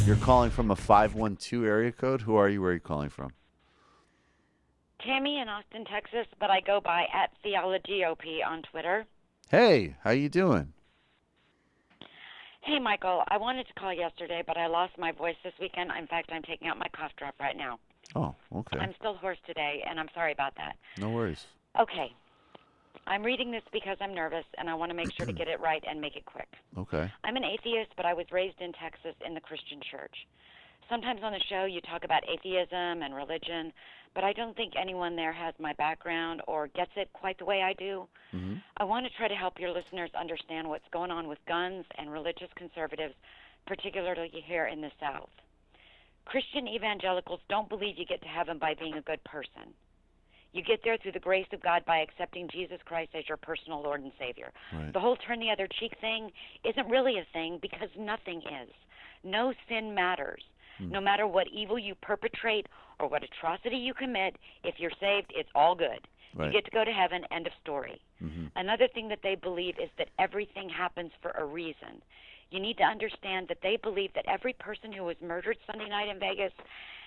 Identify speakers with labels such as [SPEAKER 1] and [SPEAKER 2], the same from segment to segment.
[SPEAKER 1] You're calling from a 512 area code? Who are you? Where are you calling from?
[SPEAKER 2] Tammy in Austin, Texas, but I go by @TheologyOP on Twitter.
[SPEAKER 1] Hey, how you doing?
[SPEAKER 2] Hey, Michael, I wanted to call yesterday, but I lost my voice this weekend. In fact, I'm taking out my cough drop right now.
[SPEAKER 1] Oh, okay.
[SPEAKER 2] I'm still hoarse today, and I'm sorry about that.
[SPEAKER 1] No worries.
[SPEAKER 2] Okay. I'm reading this because I'm nervous, and I want to make sure to get it right and make it quick.
[SPEAKER 1] Okay.
[SPEAKER 2] I'm an atheist, but I was raised in Texas in the Christian church. Sometimes on the show you talk about atheism and religion, but I don't think anyone there has my background or gets it quite the way I do.
[SPEAKER 1] Mm-hmm.
[SPEAKER 2] I want to try to help your listeners understand what's going on with guns and religious conservatives, particularly here in the South. Christian evangelicals don't believe you get to heaven by being a good person. You get there through the grace of God by accepting Jesus Christ as your personal Lord and Savior.
[SPEAKER 1] Right.
[SPEAKER 2] The whole turn the other cheek thing isn't really a thing because nothing is. No sin matters. No matter what evil you perpetrate or what atrocity you commit, if you're saved, it's all good.
[SPEAKER 1] Right.
[SPEAKER 2] You get to go to heaven, end of story.
[SPEAKER 1] Mm-hmm.
[SPEAKER 2] Another thing that they believe is that everything happens for a reason. You need to understand that they believe that every person who was murdered Sunday night in Vegas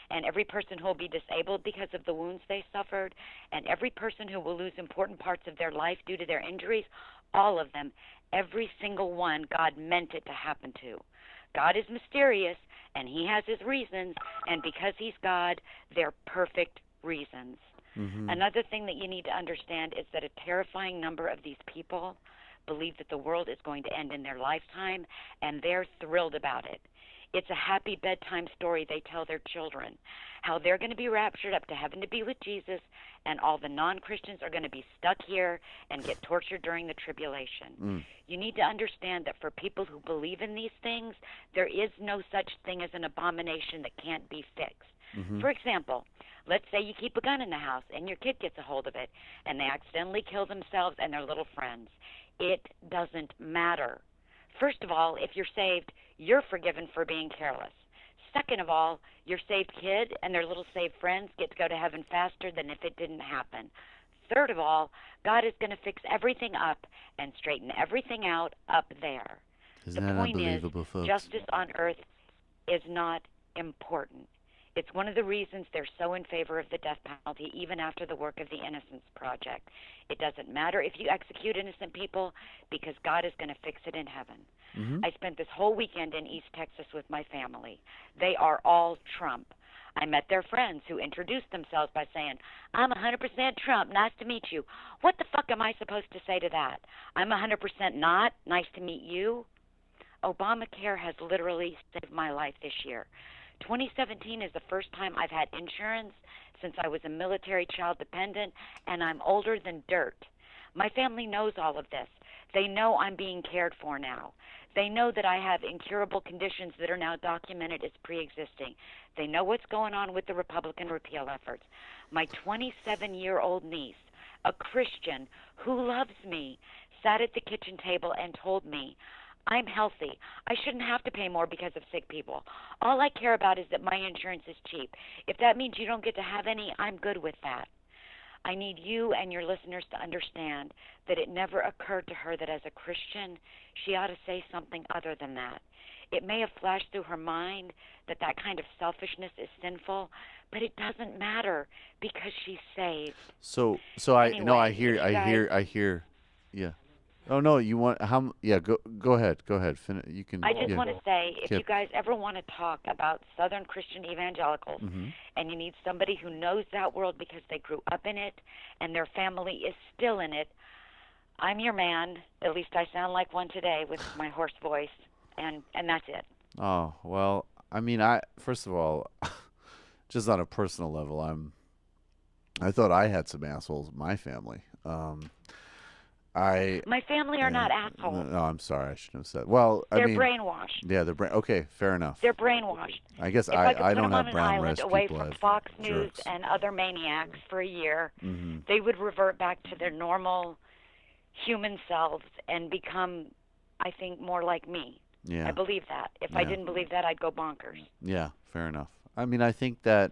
[SPEAKER 2] and every person who will be disabled because of the wounds they suffered and every person who will lose important parts of their life due to their injuries, all of them, every single one, God meant it to happen to. God is mysterious, and he has his reasons, and because he's God, they're perfect reasons.
[SPEAKER 1] Mm-hmm.
[SPEAKER 2] Another thing that you need to understand is that a terrifying number of these people believe that the world is going to end in their lifetime, and they're thrilled about it. It's a happy bedtime story they tell their children, how they're going to be raptured up to heaven to be with Jesus, and all the non-Christians are going to be stuck here and get tortured during the tribulation. You need to understand that for people who believe in these things, there is no such thing as an abomination that can't be fixed.
[SPEAKER 1] Mm-hmm.
[SPEAKER 2] For example, let's say you keep a gun in the house and your kid gets a hold of it and they accidentally kill themselves and their little friends. It doesn't matter. First of all, if you're saved, you're forgiven for being careless. Second of all, your saved kid and their little saved friends get to go to heaven faster than if it didn't happen. Third of all, God is going to fix everything up and straighten everything out up there.
[SPEAKER 1] Isn't
[SPEAKER 2] The
[SPEAKER 1] that
[SPEAKER 2] point is,
[SPEAKER 1] unbelievable, folks?
[SPEAKER 2] justice on earth is not important. It's one of the reasons they're so in favor of the death penalty, even after the work of the Innocence Project. It doesn't matter if you execute innocent people because God is going to fix it in heaven.
[SPEAKER 1] Mm-hmm.
[SPEAKER 2] I spent this whole weekend in East Texas with my family. They are all Trump. I met their friends who introduced themselves by saying, I'm 100% Trump. Nice to meet you. What the fuck am I supposed to say to that? I'm 100% not. Nice to meet you. Obamacare has literally saved my life this year. 2017 is the first time I've had insurance since I was a military child dependent, and I'm older than dirt. My family knows all of this. They know I'm being cared for now. They know that I have incurable conditions that are now documented as pre-existing. They know what's going on with the Republican repeal efforts. My 27-year-old niece, a Christian who loves me, sat at the kitchen table and told me, I'm healthy. I shouldn't have to pay more because of sick people. All I care about is that my insurance is cheap. If that means you don't get to have any, I'm good with that. I need you and your listeners to understand that it never occurred to her that as a Christian, she ought to say something other than that. It may have flashed through her mind that that kind of selfishness is sinful, but it doesn't matter because she's saved.
[SPEAKER 1] So
[SPEAKER 2] Anyway,
[SPEAKER 1] I
[SPEAKER 2] if you
[SPEAKER 1] hear. Yeah. Oh no, you want how? Yeah, go ahead. You can.
[SPEAKER 2] I just
[SPEAKER 1] yeah.
[SPEAKER 2] want to say, if
[SPEAKER 1] Yeah.
[SPEAKER 2] you guys ever want to talk about Southern Christian evangelicals,
[SPEAKER 1] Mm-hmm.
[SPEAKER 2] and you need somebody who knows that world because they grew up in it and their family is still in it, I'm your man. At least I sound like one today with my hoarse voice, and that's it.
[SPEAKER 1] Oh well, I mean, first of all, just on a personal level, I thought I had some assholes in my family.
[SPEAKER 2] My family are not assholes.
[SPEAKER 1] No, I'm sorry. I shouldn't have said. Well, I
[SPEAKER 2] They're
[SPEAKER 1] mean,
[SPEAKER 2] brainwashed.
[SPEAKER 1] yeah, they're okay. Fair enough.
[SPEAKER 2] They're brainwashed.
[SPEAKER 1] I guess
[SPEAKER 2] If I could
[SPEAKER 1] I
[SPEAKER 2] put
[SPEAKER 1] don't
[SPEAKER 2] them
[SPEAKER 1] have
[SPEAKER 2] on an
[SPEAKER 1] brown
[SPEAKER 2] island
[SPEAKER 1] rest.
[SPEAKER 2] away
[SPEAKER 1] People
[SPEAKER 2] from
[SPEAKER 1] have
[SPEAKER 2] Fox News
[SPEAKER 1] jerks.
[SPEAKER 2] and other maniacs for a year,
[SPEAKER 1] Mm-hmm.
[SPEAKER 2] they would revert back to their normal human selves and become, I think, more like me.
[SPEAKER 1] Yeah.
[SPEAKER 2] I believe that. If I
[SPEAKER 1] Yeah.
[SPEAKER 2] didn't believe that, I'd go bonkers.
[SPEAKER 1] Yeah, fair enough. I mean, I think that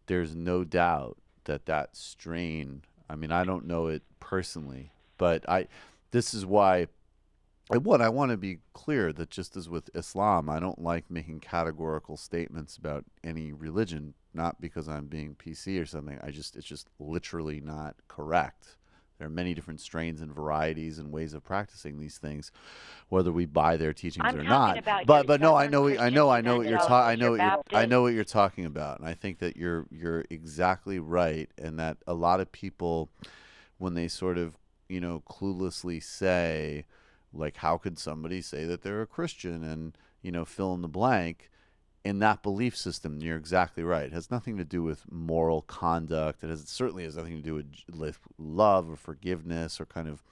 [SPEAKER 1] there's no doubt that strain. I mean, I don't know it personally, but this is why What I want to be clear that just as with Islam, I don't like making categorical statements about any religion, not because I'm being PC or something. It's just literally not correct. There are many different strains and varieties and ways of practicing these things, whether we buy their teachings
[SPEAKER 2] I'm
[SPEAKER 1] or
[SPEAKER 2] talking
[SPEAKER 1] not.
[SPEAKER 2] about your
[SPEAKER 1] But no,
[SPEAKER 2] Southern Christian
[SPEAKER 1] I know what you're talking.
[SPEAKER 2] evangelicals, your
[SPEAKER 1] I
[SPEAKER 2] Baptists.
[SPEAKER 1] know what you're talking about, and I think that you're exactly right, and that a lot of people, when they sort of cluelessly say, like, how could somebody say that they're a Christian, and fill in the blank, in that belief system, you're exactly right. It has nothing to do with moral conduct. It certainly has nothing to do with love or forgiveness or kind of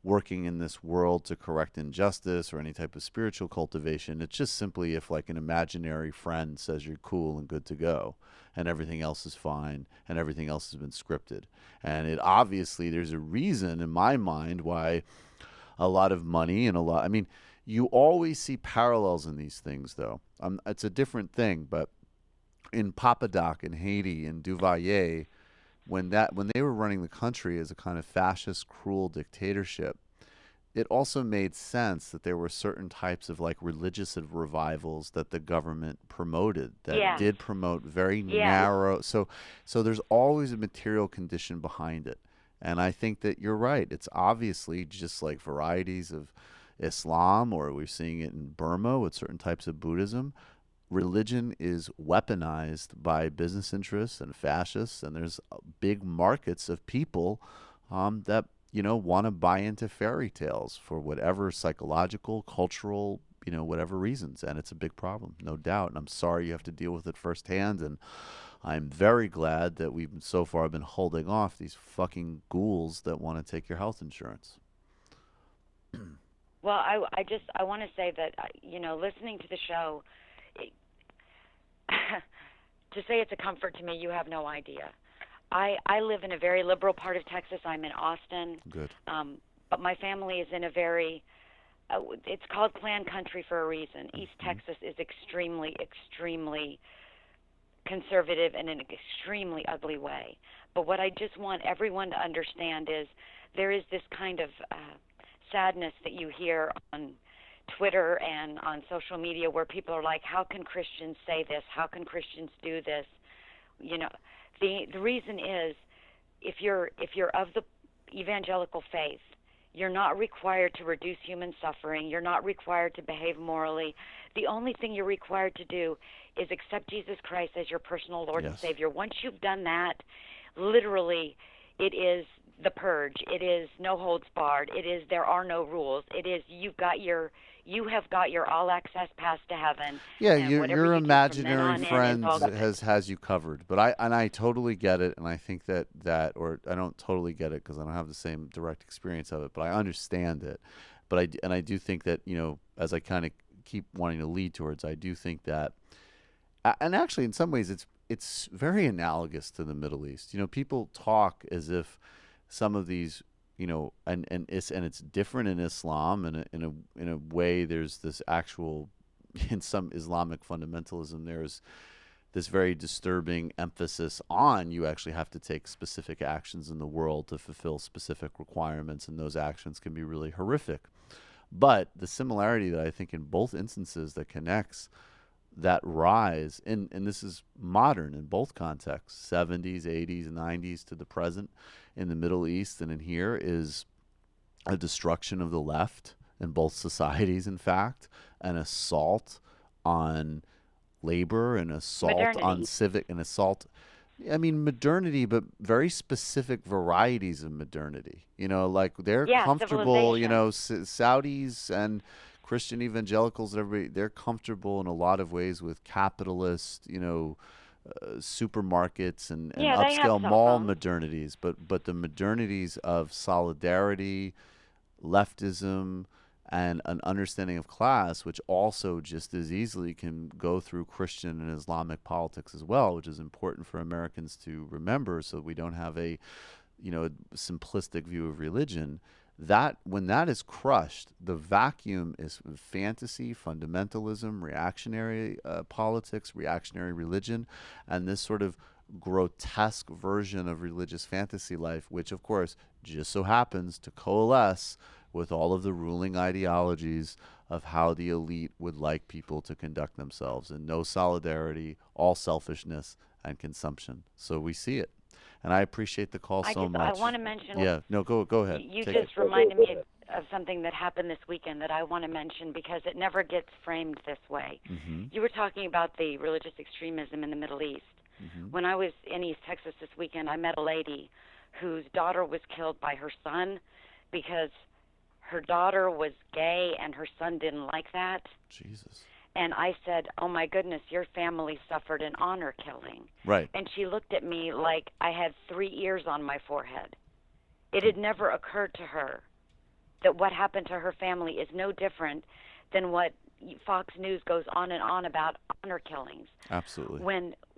[SPEAKER 1] working in this world to correct injustice or any type of spiritual cultivation. It's just simply if, like, an imaginary friend says you're cool and good to go and everything else is fine and everything else has been scripted. And it obviously, there's a reason in my mind why a lot of money and a lot, I mean, you always see parallels in these things, though. It's a different thing, but in Papadoc in Haiti and Duvalier, when they were running the country as a kind of fascist, cruel dictatorship, it also made sense that there were certain types of, like, religious revivals that the government promoted that
[SPEAKER 2] Yes.
[SPEAKER 1] did promote very
[SPEAKER 2] Yes.
[SPEAKER 1] narrow. So there's always a material condition behind it, and I think that you're right. It's obviously just like varieties of Islam, or we're seeing it in Burma with certain types of Buddhism. Religion is weaponized by business interests and fascists, and there's big markets of people that want to buy into fairy tales for whatever psychological, cultural, whatever reasons, and it's a big problem, no doubt. And I'm sorry you have to deal with it firsthand, and I'm very glad that we've so far been holding off these fucking ghouls that want to take your health insurance.
[SPEAKER 2] Well, I want to say that listening to the show, it, to say it's a comfort to me, you have no idea. I live in a very liberal part of Texas. I'm in Austin.
[SPEAKER 1] Good.
[SPEAKER 2] But my family is in a very it's called Plan Country for a reason. East Texas is extremely, extremely conservative in an extremely ugly way. But what I just want everyone to understand is there is this kind of sadness that you hear on Twitter and on social media where people are like, how can Christians say this? How can Christians do this? You know, the reason is if you're of the evangelical faith, you're not required to reduce human suffering. You're not required to behave morally. The only thing you're required to do is accept Jesus Christ as your personal Lord and
[SPEAKER 1] Yes.
[SPEAKER 2] Savior. Once you've done that, literally, it is the purge. It is no holds barred. It is there are no rules. It is you have got your all access pass to heaven.
[SPEAKER 1] Yeah,
[SPEAKER 2] And whatever
[SPEAKER 1] your
[SPEAKER 2] you do from then
[SPEAKER 1] imaginary
[SPEAKER 2] on in is
[SPEAKER 1] friend
[SPEAKER 2] all good.
[SPEAKER 1] has you covered. But I totally get it, and I think that or I don't totally get it because I don't have the same direct experience of it, but I understand it. But I do think that, as I kind of keep wanting to lead towards, I do think that, and actually in some ways it's very analogous to the Middle East. People talk as if some of these, and it's different in Islam, and in a way there's this actual, in some Islamic fundamentalism, there's this very disturbing emphasis on you actually have to take specific actions in the world to fulfill specific requirements, and those actions can be really horrific. But the similarity that I think in both instances that connects that rise, and this is modern in both contexts, 70s, 80s, 90s to the present, in the Middle East and in here, is a destruction of the left in both societies, in fact, an assault on labor, an assault on
[SPEAKER 2] Modernity.
[SPEAKER 1] civic, an assault. I mean, modernity, but very specific varieties of modernity. Like they're
[SPEAKER 2] Yeah,
[SPEAKER 1] comfortable,
[SPEAKER 2] civilization.
[SPEAKER 1] Saudis and Christian evangelicals and everybody, they're comfortable in a lot of ways with capitalist, supermarkets and
[SPEAKER 2] Yeah, they have
[SPEAKER 1] upscale
[SPEAKER 2] cell
[SPEAKER 1] mall
[SPEAKER 2] phones.
[SPEAKER 1] modernities, but the modernities of solidarity, leftism, and an understanding of class, which also just as easily can go through Christian and Islamic politics as well, which is important for Americans to remember, so we don't have a simplistic view of religion. That when that is crushed, the vacuum is fantasy, fundamentalism, reactionary politics, reactionary religion, and this sort of grotesque version of religious fantasy life, which of course just so happens to coalesce with all of the ruling ideologies of how the elite would like people to conduct themselves, and no solidarity, all selfishness and consumption. So we see it. And I appreciate the call so much.
[SPEAKER 2] I want to mention.
[SPEAKER 1] Yeah, no, go ahead.
[SPEAKER 2] You
[SPEAKER 1] Take
[SPEAKER 2] just reminded me of something that happened this weekend that I want to mention because it never gets framed this way.
[SPEAKER 1] Mm-hmm.
[SPEAKER 2] You were talking about the religious extremism in the Middle East.
[SPEAKER 1] Mm-hmm.
[SPEAKER 2] When I was in East Texas this weekend, I met a lady whose daughter was killed by her son because her daughter was gay and her son didn't like that.
[SPEAKER 1] Jesus.
[SPEAKER 2] And I said, oh, my goodness, your family suffered an honor killing.
[SPEAKER 1] Right.
[SPEAKER 2] And she looked at me like I had 3 ears on my forehead. It had never occurred to her that what happened to her family is no different than what Fox News goes on and on about honor killings.
[SPEAKER 1] Absolutely.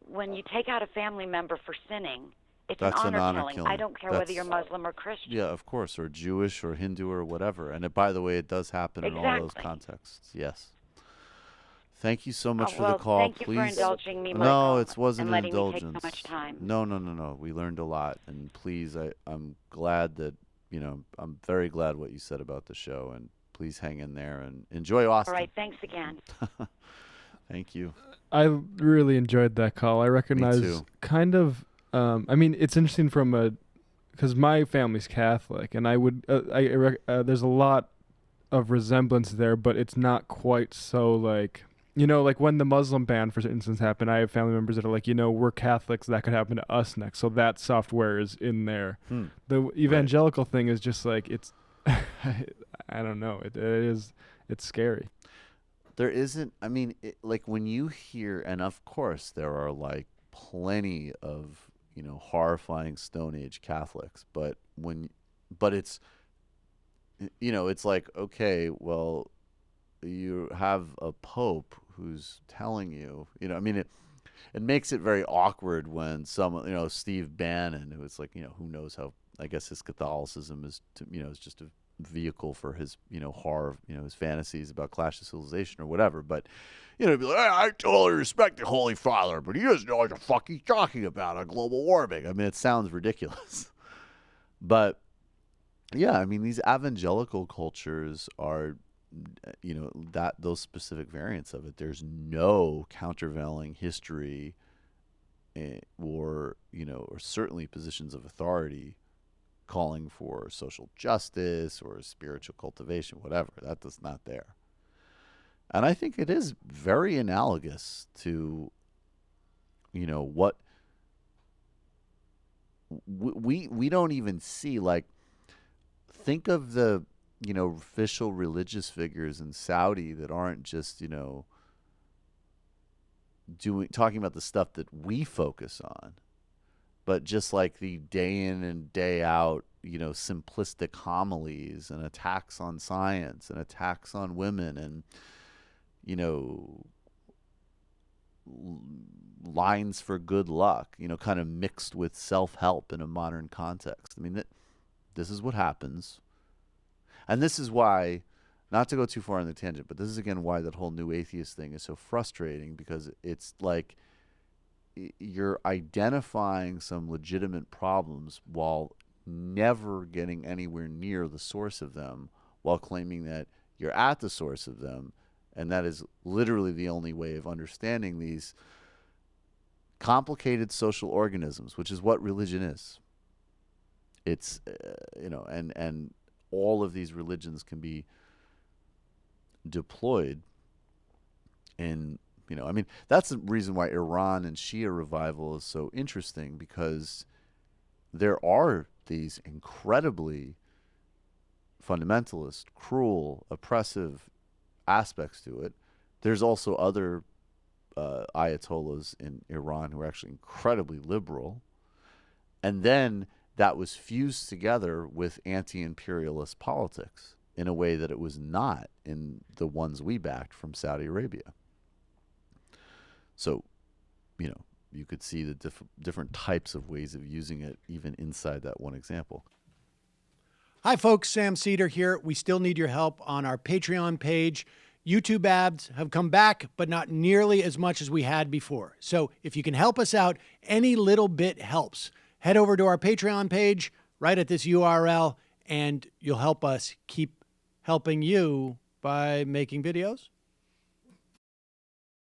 [SPEAKER 2] When you take out a family member for sinning, it's
[SPEAKER 1] That's
[SPEAKER 2] an honor killing. I don't care whether you're
[SPEAKER 1] That's-
[SPEAKER 2] Muslim or Christian.
[SPEAKER 1] Yeah, of course, or Jewish or Hindu or whatever. And by the way, it does happen in all those contexts. Yes. Thank you so much for the call.
[SPEAKER 2] Thank you
[SPEAKER 1] Please.
[SPEAKER 2] for indulging me.
[SPEAKER 1] No, it wasn't
[SPEAKER 2] and letting
[SPEAKER 1] indulgence.
[SPEAKER 2] me take so much time.
[SPEAKER 1] No. We learned a lot, and please, I'm glad that I'm very glad what you said about the show, and please hang in there and enjoy Austin.
[SPEAKER 2] All right, thanks again.
[SPEAKER 1] Thank you.
[SPEAKER 3] I really enjoyed that call. I recognize kind of. I mean, it's interesting because my family's Catholic, and I would there's a lot of resemblance there, but it's not quite so like. Like when the Muslim ban, for instance, happened, I have family members that are like, we're Catholics, that could happen to us next. So that software is in there. The evangelical thing is just like, it's, I don't know. It's scary.
[SPEAKER 1] There isn't, like when you hear, and of course there are like plenty of, horrifying Stone Age Catholics, but it's, it's like, okay, well, you have a pope who's telling you, it makes it very awkward when someone, Steve Bannon, who is like, who knows how, I guess his Catholicism is, is just a vehicle for his, horror, his fantasies about Clash of Civilization or whatever. But, be like, I totally respect the Holy Father, but he doesn't know what the fuck he's talking about on global warming. It sounds ridiculous. But, yeah, these evangelical cultures are, those specific variants of it. There's no countervailing history or certainly positions of authority calling for social justice or spiritual cultivation, whatever. That is not there. And I think it is very analogous to, what we don't even see. Like, think of the official religious figures in Saudi that aren't just, talking about the stuff that we focus on, but just like the day in and day out, simplistic homilies and attacks on science and attacks on women and, lines for good luck, kind of mixed with self-help in a modern context. This is what happens. And this is why, not to go too far on the tangent, but this is again why that whole new atheist thing is so frustrating, because it's like you're identifying some legitimate problems while never getting anywhere near the source of them, while claiming that you're at the source of them. And that is literally the only way of understanding these complicated social organisms, which is what religion is. It's, and all of these religions can be deployed in, that's the reason why Iran and Shia revival is so interesting, because there are these incredibly fundamentalist, cruel, oppressive aspects to it. There's also other ayatollahs in Iran who are actually incredibly liberal. And then that was fused together with anti-imperialist politics in a way that it was not in the ones we backed from Saudi Arabia. So, you could see the different types of ways of using it even inside that one example.
[SPEAKER 4] Hi, folks. Sam Seder here. We still need your help on our Patreon page. YouTube ads have come back, but not nearly as much as we had before. So if you can help us out, any little bit helps. Head over to our Patreon page right at this URL, and you'll help us keep helping you by making videos